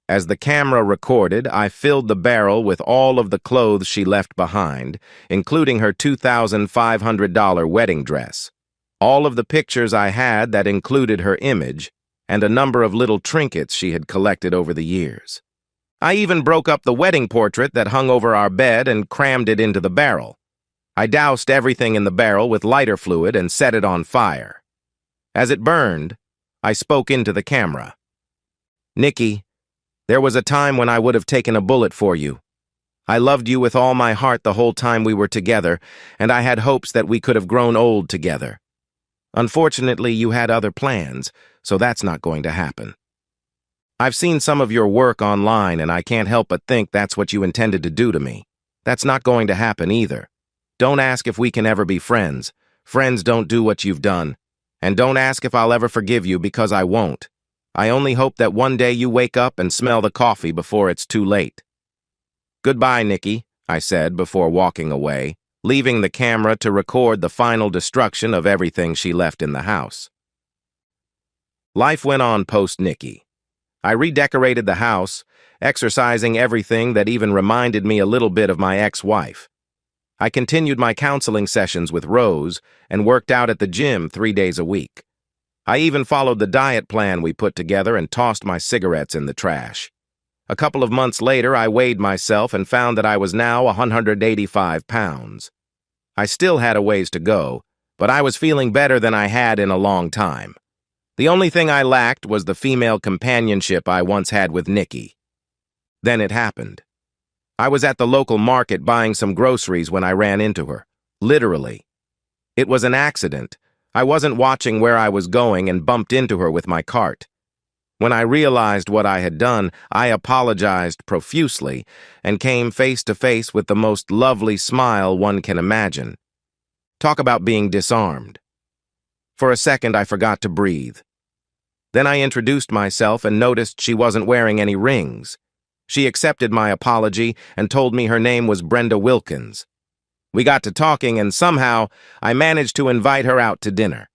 Speaker 1: As the camera recorded, I filled the barrel with all of the clothes she left behind, including her $2,500 wedding dress, all of the pictures I had that included her image, and a number of little trinkets she had collected over the years. I even broke up the wedding portrait that hung over our bed and crammed it into the barrel. I doused everything in the barrel with lighter fluid and set it on fire. As it burned, I spoke into the camera. "Nikki, there was a time when I would have taken a bullet for you. I loved you with all my heart the whole time we were together, and I had hopes that we could have grown old together. Unfortunately, you had other plans, so that's not going to happen. I've seen some of your work online, and I can't help but think that's what you intended to do to me. That's not going to happen either. Don't ask if we can ever be friends. Friends don't do what you've done. And don't ask if I'll ever forgive you, because I won't. I only hope that one day you wake up and smell the coffee before it's too late." "Goodbye, Nikki," I said before walking away, leaving the camera to record the final destruction of everything she left in the house. Life went on post-Nikki. I redecorated the house, exercising everything that even reminded me a little bit of my ex-wife. I continued my counseling sessions with Rose and worked out at the gym 3 days a week. I even followed the diet plan we put together and tossed my cigarettes in the trash. A couple of months later, I weighed myself and found that I was now 185 pounds. I still had a ways to go, but I was feeling better than I had in a long time. The only thing I lacked was the female companionship I once had with Nikki. Then it happened. I was at the local market buying some groceries when I ran into her. Literally. It was an accident. I wasn't watching where I was going and bumped into her with my cart. When I realized what I had done, I apologized profusely and came face to face with the most lovely smile one can imagine. Talk about being disarmed. For a second, I forgot to breathe. Then I introduced myself and noticed she wasn't wearing any rings. She accepted my apology and told me her name was Brenda Wilkins. We got to talking, and somehow I managed to invite her out to dinner.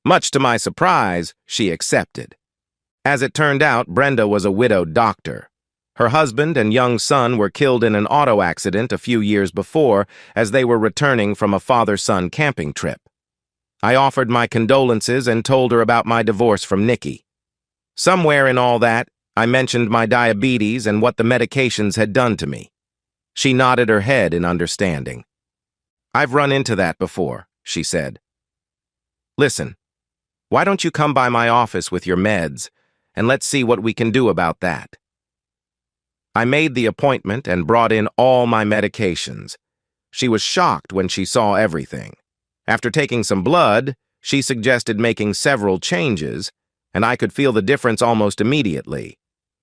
Speaker 1: Much to my surprise, she accepted. As it turned out, Brenda was a widowed doctor. Her husband and young son were killed in an auto accident a few years before as they were returning from a father-son camping trip. I offered my condolences and told her about my divorce from Nikki. Somewhere in all that, I mentioned my diabetes and what the medications had done to me. She nodded her head in understanding. "I've run into that before," she said. "Listen, why don't you come by my office with your meds, and let's see what we can do about that." I made the appointment and brought in all my medications. She was shocked when she saw everything. After taking some blood, she suggested making several changes, and I could feel the difference almost immediately.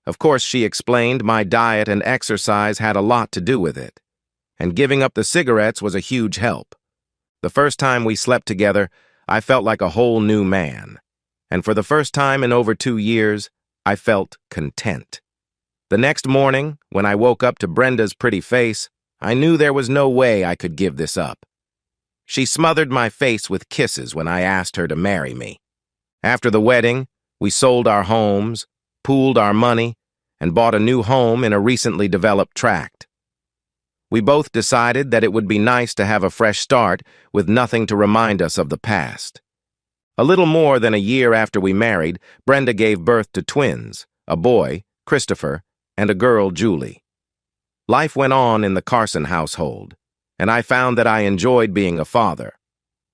Speaker 1: Of course, she explained my diet and exercise had a lot to do with it, and giving up the cigarettes was a huge help. The first time we slept together, I felt like a whole new man, and for the first time in over 2 years, I felt content. The next morning, when I woke up to Brenda's pretty face, I knew there was no way I could give this up. She smothered my face with kisses when I asked her to marry me. After the wedding, we sold our homes, pooled our money, and bought a new home in a recently developed tract. We both decided that it would be nice to have a fresh start with nothing to remind us of the past. A little more than a year after we married, Brenda gave birth to twins, a boy, Christopher, and a girl, Julie. Life went on in the Carson household, and I found that I enjoyed being a father.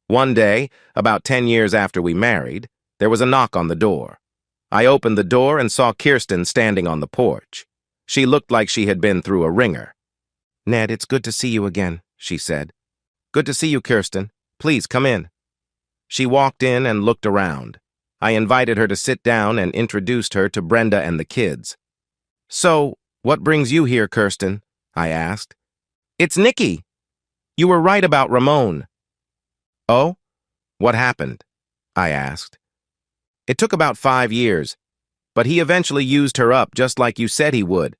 Speaker 1: One day, about 10 years after we married, there was a knock on the door. I opened the door and saw Kirsten standing on the porch. She looked like she had been through a ringer. "Ned, it's good to see you again," she said. "Good to see you, Kirsten. Please, come in." She walked in and looked around. I invited her to sit down and introduced her to Brenda and the kids. "So, what brings you here, Kirsten?" I asked. "It's Nikki. You were right about Ramon." "Oh? What happened?" I asked. "It took about 5 years, but he eventually used her up just like you said he would.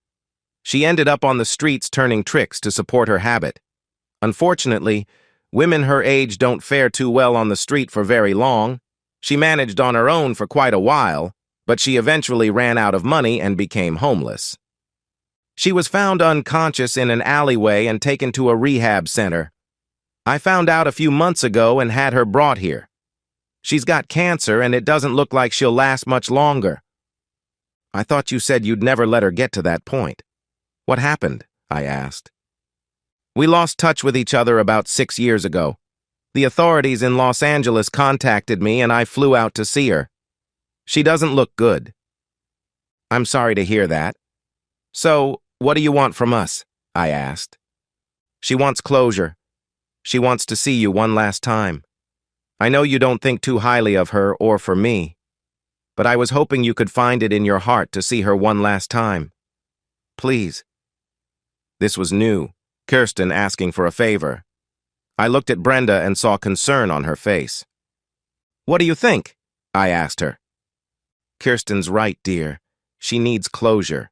Speaker 1: She ended up on the streets turning tricks to support her habit. Unfortunately, women her age don't fare too well on the street for very long. She managed on her own for quite a while, but she eventually ran out of money and became homeless. She was found unconscious in an alleyway and taken to a rehab center. I found out a few months ago and had her brought here. She's got cancer and it doesn't look like she'll last much longer." "I thought you said you'd never let her get to that point. What happened?" I asked. "We lost touch with each other about 6 years ago. The authorities in Los Angeles contacted me and I flew out to see her. She doesn't look good." "I'm sorry to hear that. So, what do you want from us?" I asked. "She wants closure. She wants to see you one last time. I know you don't think too highly of her or for me, but I was hoping you could find it in your heart to see her one last time. Please." This was new, Kirsten asking for a favor. I looked at Brenda and saw concern on her face. "What do you think?" I asked her. "Kirsten's right, dear. She needs closure.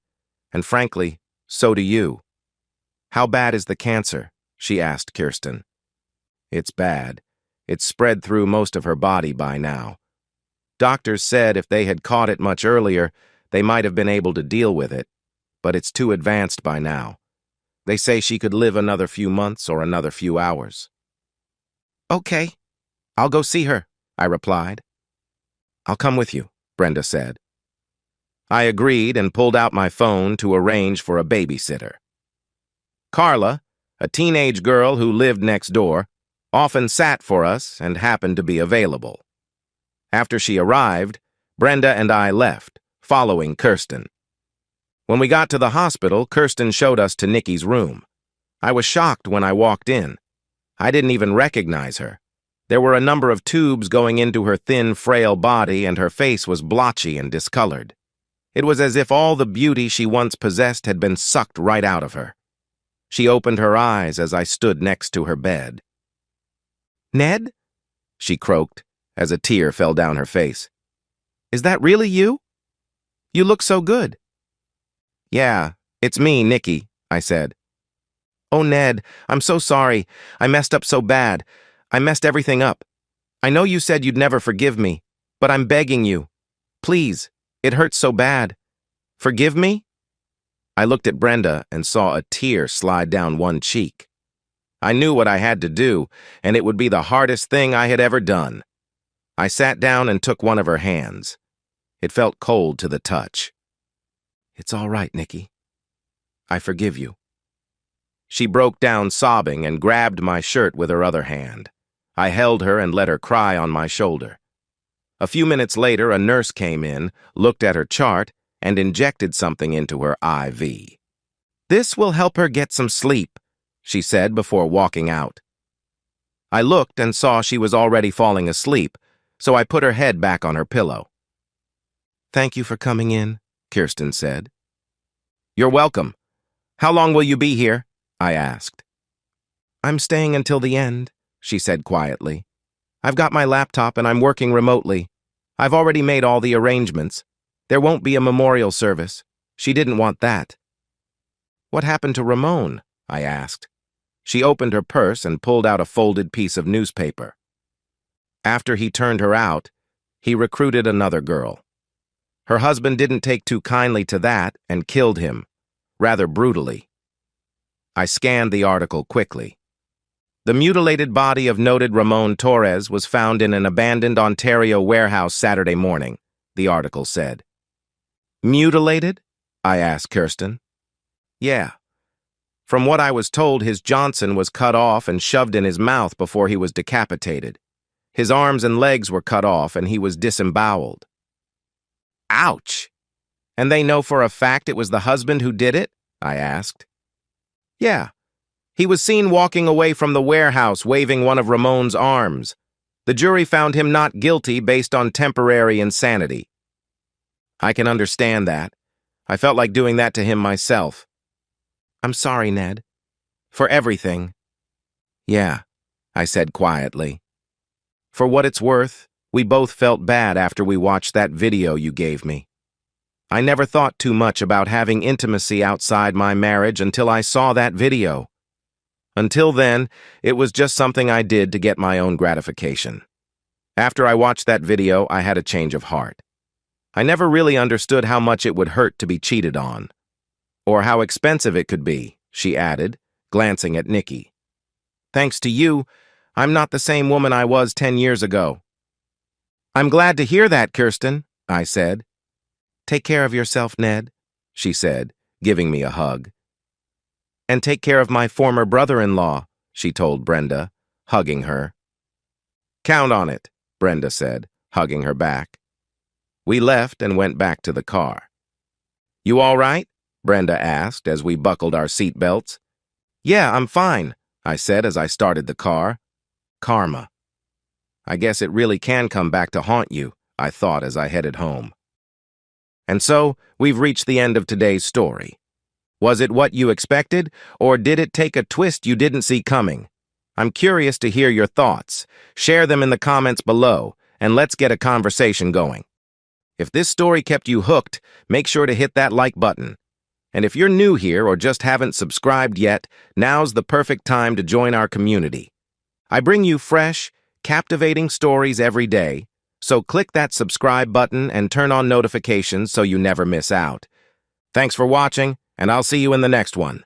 Speaker 1: And frankly, so do you." "How bad is the cancer?" she asked Kirsten. "It's bad. It's spread through most of her body by now. Doctors said if they had caught it much earlier, they might have been able to deal with it, but it's too advanced by now. They say she could live another few months or another few hours." "Okay, I'll go see her," I replied. "I'll come with you," Brenda said. I agreed and pulled out my phone to arrange for a babysitter. Carla, a teenage girl who lived next door, often sat for us and happened to be available. After she arrived, Brenda and I left, following Kirsten. When we got to the hospital, Kirsten showed us to Nikki's room. I was shocked when I walked in. I didn't even recognize her. There were a number of tubes going into her thin, frail body, and her face was blotchy and discolored. It was as if all the beauty she once possessed had been sucked right out of her. She opened her eyes as I stood next to her bed. "Ned?" she croaked as a tear fell down her face. "Is that really you? You look so good." "Yeah, it's me, Nikki," I said. "Oh, Ned, I'm so sorry. I messed up so bad. I messed everything up. I know you said you'd never forgive me, but I'm begging you. Please, it hurts so bad. Forgive me?" I looked at Brenda and saw a tear slide down one cheek. I knew what I had to do, and it would be the hardest thing I had ever done. I sat down and took one of her hands. It felt cold to the touch. "It's all right, Nikki. I forgive you." She broke down sobbing and grabbed my shirt with her other hand. I held her and let her cry on my shoulder. A few minutes later, a nurse came in, looked at her chart, and injected something into her IV. "This will help her get some sleep," she said before walking out. I looked and saw she was already falling asleep, so I put her head back on her pillow. "Thank you for coming in," Kirsten said. "You're welcome. How long will you be here?" I asked. "I'm staying until the end," she said quietly. "I've got my laptop and I'm working remotely. I've already made all the arrangements. There won't be a memorial service. She didn't want that." "What happened to Ramon?" I asked. She opened her purse and pulled out a folded piece of newspaper. After he turned her out, he recruited another girl. Her husband didn't take too kindly to that and killed him, rather brutally. I scanned the article quickly. The mutilated body of noted Ramon Torres was found in an abandoned Ontario warehouse Saturday morning, the article said. Mutilated? I asked Kirsten. Yeah. From what I was told, his Johnson was cut off and shoved in his mouth before he was decapitated. His arms and legs were cut off and he was disemboweled. Ouch! And they know for a fact it was the husband who did it? I asked. Yeah. He was seen walking away from the warehouse waving one of Ramon's arms. The jury found him not guilty based on temporary insanity. I can understand that. I felt like doing that to him myself. I'm sorry, Ned. For everything. Yeah, I said quietly. For what it's worth, we both felt bad after we watched that video you gave me. I never thought too much about having intimacy outside my marriage until I saw that video. Until then, it was just something I did to get my own gratification. After I watched that video, I had a change of heart. I never really understood how much it would hurt to be cheated on. Or how expensive it could be, she added, glancing at Nikki. Thanks to you, I'm not the same woman I was 10 years ago. I'm glad to hear that, Kirsten, I said. Take care of yourself, Ned, she said, giving me a hug. And take care of my former brother-in-law, she told Brenda, hugging her. Count on it, Brenda said, hugging her back. We left and went back to the car. You all right? Brenda asked as we buckled our seatbelts. Yeah, I'm fine, I said as I started the car. Karma. I guess it really can come back to haunt you, I thought as I headed home. And so, we've reached the end of today's story. Was it what you expected, or did it take a twist you didn't see coming? I'm curious to hear your thoughts. Share them in the comments below, and let's get a conversation going. If this story kept you hooked, make sure to hit that like button. And if you're new here or just haven't subscribed yet, now's the perfect time to join our community. I bring you fresh, captivating stories every day, so click that subscribe button and turn on notifications so you never miss out. Thanks for watching, and I'll see you in the next one.